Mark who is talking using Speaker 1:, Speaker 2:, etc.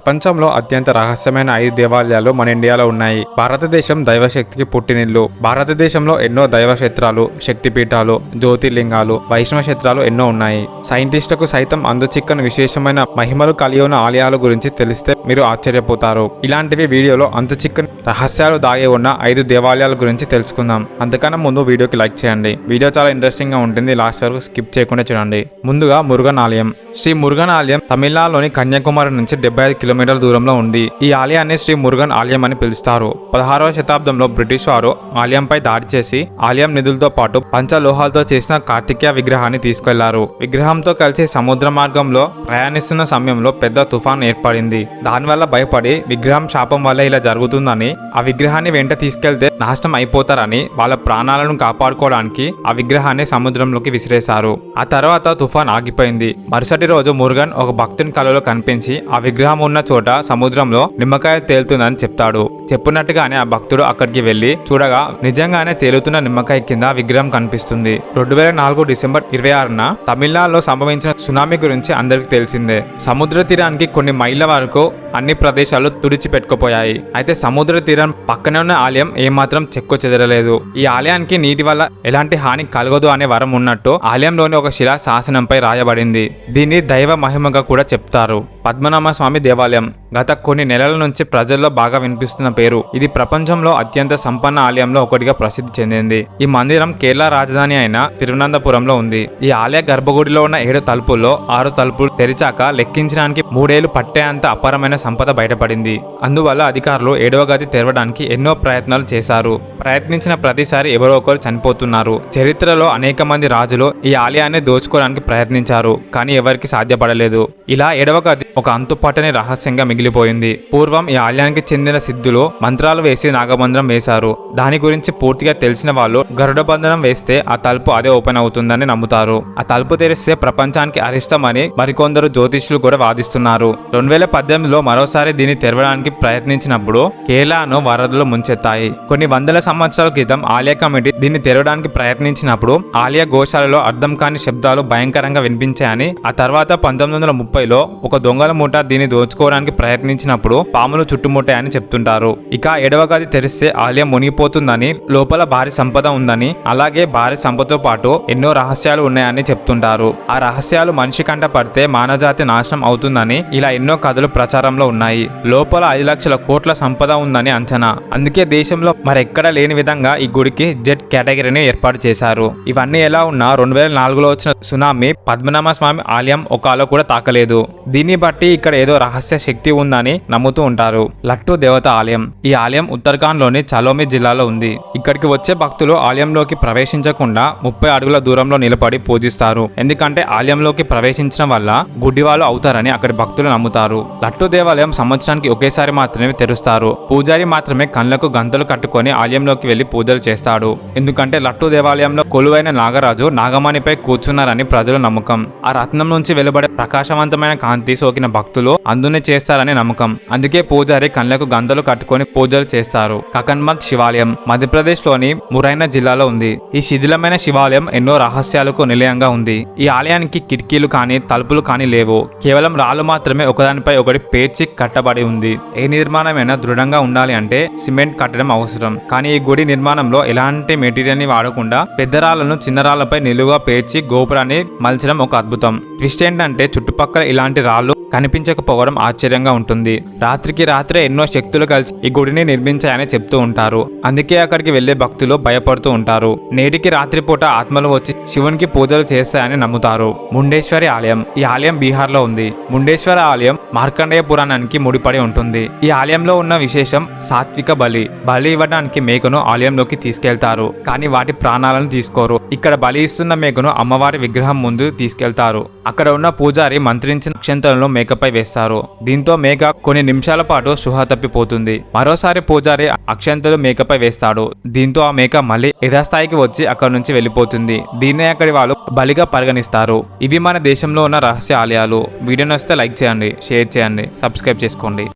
Speaker 1: ప్రపంచంలో అత్యంత రహస్యమైన 5 దేవాలయాలు మన ఇండియాలో ఉన్నాయి. భారతదేశం దైవశక్తికి పుట్టినిల్లు. భారతదేశంలో ఎన్నో దైవ క్షేత్రాలు, శక్తిపీఠాలు, జ్యోతిర్లింగాలు, వైష్ణవ క్షేత్రాలు ఎన్నో ఉన్నాయి. సైంటిస్టులకు సైతం అందుచిక్కని విశేషమైన మహిమలు కలిగి ఉన్న ఆలయాల గురించి తెలిస్తే మీరు ఆశ్చర్యపోతారు. ఇలాంటివి వీడియోలో అంతుచిక్కని రహస్యాలు దాగి ఉన్న 5 దేవాలయాల గురించి తెలుసుకుందాం. అంతకన్నా ముందు వీడియోకి లైక్ చేయండి. వీడియో చాలా ఇంట్రెస్టింగ్ గా ఉంటుంది. లాస్ట్ వరకు స్కిప్ చేయకుండా చూడండి. ముందుగా మురుగన్ ఆలయం. శ్రీ మురుగన్ ఆలయం తమిళనాడులోని కన్యాకుమారి నుంచి 75 కిలోమీటర్ల దూరంలో ఉంది. ఈ ఆలయాన్ని శ్రీ మురుగన్ ఆలయం అని పిలుస్తారు. 16వ శతాబ్దంలో బ్రిటిష్ వారు ఆలయంపై దాడి చేసి ఆలయం నిధులతో పాటు పంచలోహాలతో చేసిన కార్తికేయ విగ్రహాన్ని తీసుకెళ్లారు. విగ్రహంతో కలిసి సముద్ర మార్గంలో ప్రయాణిస్తున్న సమయంలో పెద్ద తుఫాన్ ఏర్పడింది. దానివల్ల భయపడి విగ్రహం శాపం వల్ల ఇలా జరుగుతుందని, ఆ విగ్రహాన్ని వెంట తీసుకెళ్తే నాశనం అయిపోతారని వాళ్ళ ప్రాణాలను కాపాడుకోవడానికి ఆ విగ్రహాన్ని సముద్రంలోకి విసిరేశారు. ఆ తర్వాత తుఫాన్ ఆగిపోయింది. మరుసటి రోజు మురుగన్ ఒక భక్తుని కలలో కనిపించి ఆ విగ్రహం ఉన్న చోట సముద్రంలో నిమ్మకాయ తేలుతుందని చెప్తాడు. చెప్పినట్టుగానే ఆ భక్తుడు అక్కడికి వెళ్లి చూడగా నిజంగానే తేలుతున్న నిమ్మకాయ కింద విగ్రహం కనిపిస్తుంది. 2004 డిసెంబర్ 26న తమిళనాడులో సంభవించిన సునామీ గురించి అందరికి తెలిసిందే. సముద్ర తీరానికి కొన్ని మైళ్ళ వరకు అన్ని ప్రదేశాలు తుడిచిపెట్టుకుపోయాయి. అయితే సముద్ర తీరం పక్కనే ఉన్న ఆలయం ఏమాత్రం చెక్కు చెదరలేదు. ఈ ఆలయానికి నీటి వల్ల ఎలాంటి హాని కలగదు అనే వరం ఉన్నట్టు ఆలయంలోని ఒక శిలా శాసనంపై రాయబడింది. దీన్ని దైవ మహిమగా కూడా చెప్తారు. పద్మనాభ స్వామి దేవాలయం గత కొన్ని నెలల నుంచి ప్రజల్లో బాగా వినిపిస్తున్న పేరు. ఇది ప్రపంచంలో అత్యంత సంపన్న ఆలయంలో ఒకటిగా ప్రసిద్ధి చెందింది. ఈ మందిరం కేరళ రాజధాని అయిన తిరువనంతపురంలో ఉంది. ఈ ఆలయ గర్భగుడిలో ఉన్న 7 తలుపుల్లో 6 తలుపులు తెరిచాక లెక్కించడానికి 3 ఏళ్లు పట్టేంత అపారమైన సంపద బయటపడింది. అందువల్ల అధికారులు 7వ గది తెరవడానికి ఎన్నో ప్రయత్నాలు చేశారు. ప్రయత్నించిన ప్రతిసారి ఎవరో ఒకరు చనిపోతున్నారు. చరిత్రలో అనేక మంది రాజులు ఈ ఆలయాన్ని దోచుకోవడానికి ప్రయత్నించారు, కానీ ఎవరికి సాధ్యపడలేదు. ఇలా 7వ గది ఒక అంతుపట్టని రహస్యంగా మిగిలిపోయింది. పూర్వం ఈ ఆలయానికి చెందిన సిద్ధులు మంత్రాలు వేసి నాగబంధనం వేశారు. దాని గురించి పూర్తిగా తెలిసిన వాళ్ళు గరుడ బంధనం వేస్తే ఆ తలుపు అదే ఓపెన్ అవుతుందని నమ్ముతారు. ఆ తలుపు తెరిస్తే ప్రపంచానికి అరిష్టమని మరికొందరు జ్యోతిష్యులు కూడా వాదిస్తున్నారు. 2018లో మరోసారి దీన్ని తెరవడానికి ప్రయత్నించినప్పుడు కేరళను వరదలు ముంచెత్తాయి. కొన్ని వందల సంవత్సరాల క్రితం ఆలయ కమిటీ దీన్ని తెరవడానికి ప్రయత్నించినప్పుడు ఆలయ గోశాలలో అర్థం కాని శబ్దాలు భయంకరంగా వినిపించాయని, ఆ తర్వాత 1930లో ఒక దొంగల మూట దీన్ని దోచుకోవడానికి ప్రయత్నించినప్పుడు పాములు చుట్టుముట్టాయని చెప్తుంటారు. ఇక 7వ గది తెరిస్తే ఆలయం మునిగిపోతుందని, లోపల భారీ సంపద ఉందని, అలాగే భారీ సంపదతో పాటు ఎన్నో రహస్యాలు ఉన్నాయని చెప్తుంటారు. ఆ రహస్యాలు మనిషి కంట పడితే మానవజాతి నాశనం అవుతుందని ఇలా ఎన్నో కథలు ప్రచారంలో ఉన్నాయి. లోపల 5 లక్షల కోట్ల సంపద ఉందని అంచనా. అందుకే దేశంలో మరెక్కడ లేని విధంగా ఈ గుడికి జెడ్ కేటగిరీని ఏర్పాటు చేశారు. ఇవన్నీ ఎలా ఉన్నా 2004లో వచ్చిన సునామీ పద్మనాభ స్వామి ఆలయం ఒకాలో కూడా తాకలేదు. దీన్ని బట్టి ఇక్కడ ఏదో రహస్య శక్తి ఉందని నమ్ముతూ ఉంటారు. లట్టు దేవత ఆలయం. ఈ ఆలయం ఉత్తరాఖండ్ లోని చలోమి జిల్లాలో ఉంది. ఇక్కడికి వచ్చే భక్తులు ఆలయంలోకి ప్రవేశించకుండా 30 అడుగుల దూరంలో నిలబడి పూజిస్తారు. ఎందుకంటే ఆలయంలోకి ప్రవేశించడం వల్ల గుడ్డివాళ్ళు అవుతారని అక్కడి భక్తులు నమ్ముతారు. లట్టు దేవాలయం సంవత్సరానికి ఒకేసారి మాత్రమే తెరుస్తారు. పూజారి మాత్రమే కళ్ళకు గంతలు కట్టుకొని ఆలయంలోకి వెళ్లి పూజలు చేస్తాడు. ఎందుకంటే లట్టు దేవాలయంలో కొలువైన నాగరాజు నాగమణిపై కూర్చున్నారని ప్రజల నమ్మకం. ఆ రత్నం నుంచి వెలువడే ప్రకాశవంతమైన కాంతి సోకిన భక్తులు అందునే చేస్తారని నమ్మకం. అందుకే పూజారి కళ్ళకు గంతలు కట్టుకొని పూజలు చేస్తారు. కకన్మత్ శివాలయం మధ్యప్రదేశ్ లోని మురైనా జిల్లాలో ఉంది. ఈ శిథిలమైన శివాలయం ఎన్నో రహస్యాలకు నిలయంగా ఉంది. ఈ ఆలయానికి కిటికీలు కానీ తలుపులు కానీ లేవు. కేవలం రాళ్ళు మాత్రమే ఒకదానిపై ఒకటి పేర్చి కట్టబడి ఉంది. ఏ నిర్మాణమైనా దృఢంగా ఉండాలి అంటే సిమెంట్ కట్టడం అవసరం. కానీ ఈ గుడి నిర్మాణంలో ఎలాంటి మెటీరియల్ ని వాడకుండా పెద్ద రాళ్లను చిన్న రాళ్లపై నిలువుగా పేర్చి గోపురాన్ని మలచడం ఒక అద్భుతం. ట్విస్ట్ ఏంటంటే చుట్టుపక్కల ఇలాంటి రాళ్లు కనిపించకపోవడం ఆశ్చర్యంగా ఉంటుంది. రాత్రికి రాత్రే ఎన్నో శక్తులు కలిసి ఈ గుడిని నిర్మించాయని చెప్తూ ఉంటారు. అందుకే అక్కడికి వెళ్లే భక్తులు భయపడుతూ ఉంటారు. నేటికి రాత్రిపూట ఆత్మలు వచ్చి శివునికి పూజలు చేస్తాయని నమ్ముతారు. ముండేశ్వరి ఆలయం. ఈ ఆలయం బీహార్ లో ఉంది. ముండేశ్వర ఆలయం మార్కండేయ పురాణానికి ముడిపడి ఉంటుంది. ఈ ఆలయంలో ఉన్న విశేషం సాత్విక బలి. బలి ఇవ్వడానికి మేకను ఆలయంలోకి తీసుకెళ్తారు, కానీ వాటి ప్రాణాలను తీసుకోరు. ఇక్కడ బలి ఇస్తున్న మేకను అమ్మవారి విగ్రహం ముందు తీసుకెళ్తారు. అక్కడ ఉన్న పూజారి మంత్రించిన అక్షంతలను మేకపై వేస్తారు. దీంతో మేక కొన్ని నిమిషాల పాటు స్పృహ తప్పిపోతుంది. మరోసారి పూజారి అక్షంతలు మేకపై వేస్తాడు. దీంతో ఆ మేక మళ్ళీ యథాస్థాయికి వచ్చి అక్కడి నుంచి వెళ్ళిపోతుంది. దీన్నే అక్కడి వాళ్ళు బలిగా పరిగణిస్తారు. ఇవి మన దేశంలో ఉన్న రహస్య ఆలయాలు. వీడియో నచ్చితే లైక్ చేయండి, షేర్ చేయండి, సబ్స్క్రైబ్ చేసుకోండి.